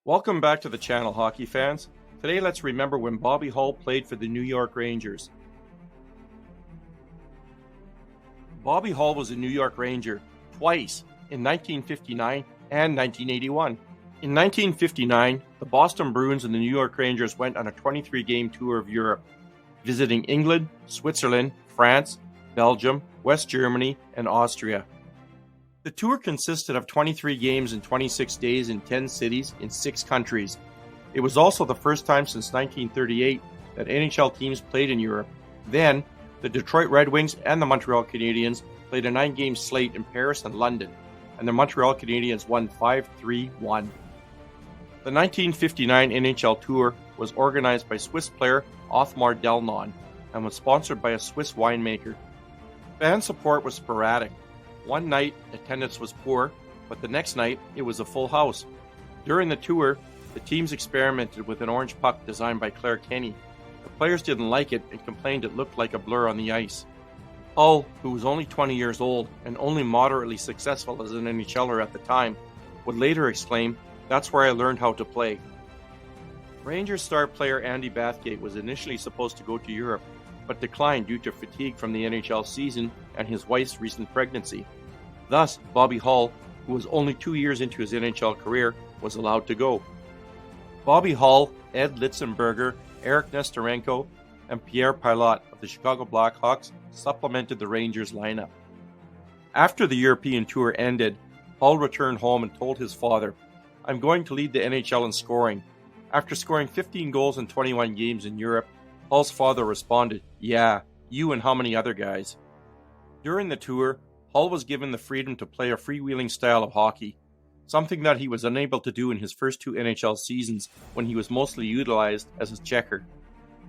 Welcome back to the channel, hockey fans. Today let's remember when Bobby Hull played for the New York Rangers. Bobby Hull was a New York Ranger twice, in 1959 and 1981. In 1959, the Boston Bruins and the New York Rangers went on a 23-game tour of Europe, visiting England, Switzerland, France, Belgium, West Germany, and Austria. The tour consisted of 23 games in 26 days in 10 cities in 6 countries. It was also the first time since 1938 that NHL teams played in Europe. Then, the Detroit Red Wings and the Montreal Canadiens played a 9-game slate in Paris and London, and the Montreal Canadiens won 5-3-1. The 1959 NHL Tour was organized by Swiss player Othmar Delnon and was sponsored by a Swiss winemaker. Fan support was sporadic. One night, attendance was poor, but the next night, it was a full house. During the tour, the teams experimented with an orange puck designed by Claire Kenny. The players didn't like it and complained it looked like a blur on the ice. Hull, who was only 20 years old and only moderately successful as an NHLer at the time, would later exclaim, "That's where I learned how to play." Rangers star player Andy Bathgate was initially supposed to go to Europe, but declined due to fatigue from the NHL season and his wife's recent pregnancy. Thus, Bobby Hull, who was only 2 years into his NHL career, was allowed to go. Bobby Hull, Ed Litzenberger, Eric Nestorenko, and Pierre Pilote of the Chicago Blackhawks supplemented the Rangers lineup. After the European tour ended, Hull returned home and told his father, "I'm going to lead the NHL in scoring." After scoring 15 goals in 21 games in Europe, Hull's father responded, "Yeah, you and how many other guys?" During the tour, Hull was given the freedom to play a freewheeling style of hockey, something that he was unable to do in his first 2 NHL seasons when he was mostly utilized as a checker.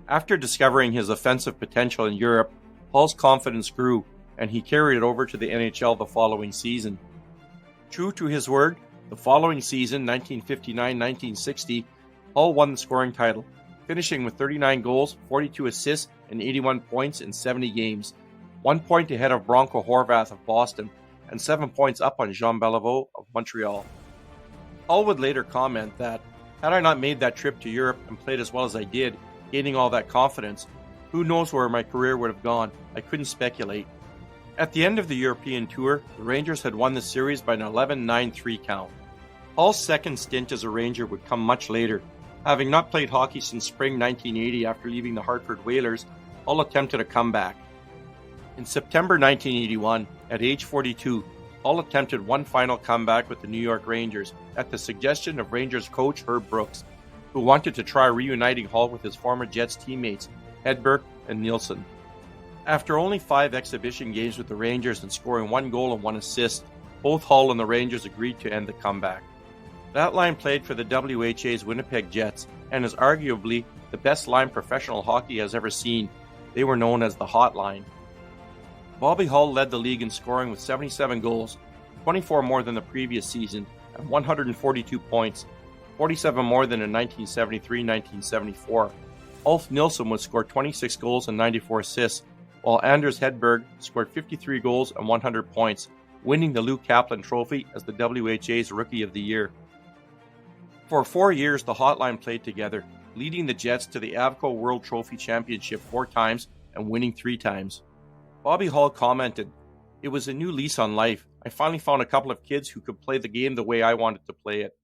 After discovering his offensive potential in Europe, Hull's confidence grew, and he carried it over to the NHL the following season. True to his word, the following season, 1959-1960, Hull won the scoring title, finishing with 39 goals, 42 assists, and 81 points in 70 games, 1 point ahead of Bronco Horvath of Boston, and 7 points up on Jean Beliveau of Montreal. Hull would later comment that, "Had I not made that trip to Europe and played as well as I did, gaining all that confidence, who knows where my career would have gone? I couldn't speculate." At the end of the European tour, the Rangers had won the series by an 11-9-3 count. Hull's second stint as a Ranger would come much later. Having not played hockey since spring 1980 after leaving the Hartford Whalers, Hull attempted a comeback. In September 1981, at age 42, Hull attempted one final comeback with the New York Rangers at the suggestion of Rangers coach Herb Brooks, who wanted to try reuniting Hull with his former Jets teammates Hedberg and Nielsen. After only 5 exhibition games with the Rangers and scoring 1 goal and 1 assist, both Hull and the Rangers agreed to end the comeback. That line played for the WHA's Winnipeg Jets and is arguably the best line professional hockey has ever seen. They were known as the Hot Line. Bobby Hull led the league in scoring with 77 goals, 24 more than the previous season, and 142 points, 47 more than in 1973-1974. Ulf Nilsson would score 26 goals and 94 assists, while Anders Hedberg scored 53 goals and 100 points, winning the Lou Kaplan Trophy as the WHA's Rookie of the Year. For 4 years, the Hotline played together, leading the Jets to the Avco World Trophy Championship 4 times and winning 3 times. Bobby Hull commented, "It was a new lease on life. I finally found a couple of kids who could play the game the way I wanted to play it."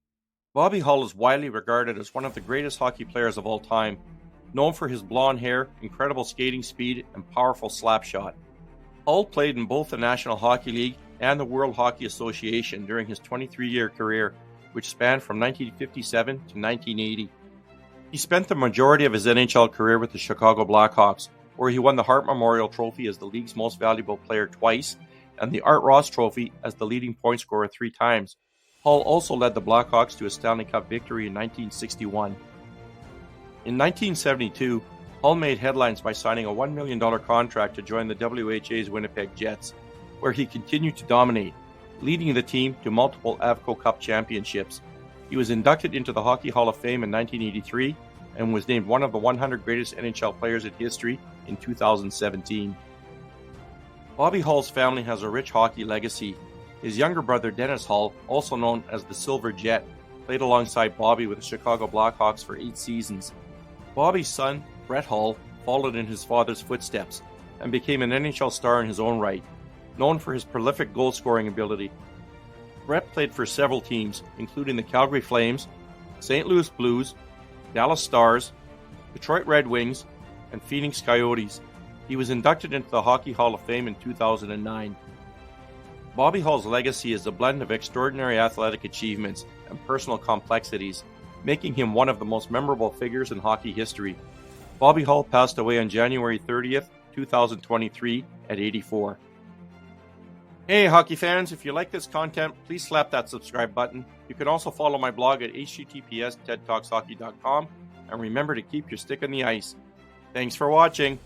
Bobby Hull is widely regarded as one of the greatest hockey players of all time, known for his blonde hair, incredible skating speed, and powerful slap shot. Hull played in both the National Hockey League and the World Hockey Association during his 23-year career, which spanned from 1957 to 1980. He spent the majority of his NHL career with the Chicago Blackhawks, where he won the Hart Memorial Trophy as the league's most valuable player twice, and the Art Ross Trophy as the leading point scorer 3 times. Hull also led the Blackhawks to a Stanley Cup victory in 1961. In 1972, Hull made headlines by signing a $1 million contract to join the WHA's Winnipeg Jets, where he continued to dominate, leading the team to multiple Avco Cup championships. He was inducted into the Hockey Hall of Fame in 1983 and was named one of the 100 greatest NHL players in history in 2017. Bobby Hull's family has a rich hockey legacy. His younger brother Dennis Hull, also known as the Silver Jet, played alongside Bobby with the Chicago Blackhawks for 8 seasons. Bobby's son, Brett Hull, followed in his father's footsteps and became an NHL star in his own right, known for his prolific goal-scoring ability. Brett played for several teams, including the Calgary Flames, St. Louis Blues, Dallas Stars, Detroit Red Wings, and Phoenix Coyotes. He was inducted into the Hockey Hall of Fame in 2009. Bobby Hull's legacy is a blend of extraordinary athletic achievements and personal complexities, making him one of the most memorable figures in hockey history. Bobby Hull passed away on January 30th, 2023 at 84. Hey hockey fans, if you like this content, please slap that subscribe button. You can also follow my blog at https://tedtalkshockey.com, and remember to keep your stick on the ice. Thanks for watching.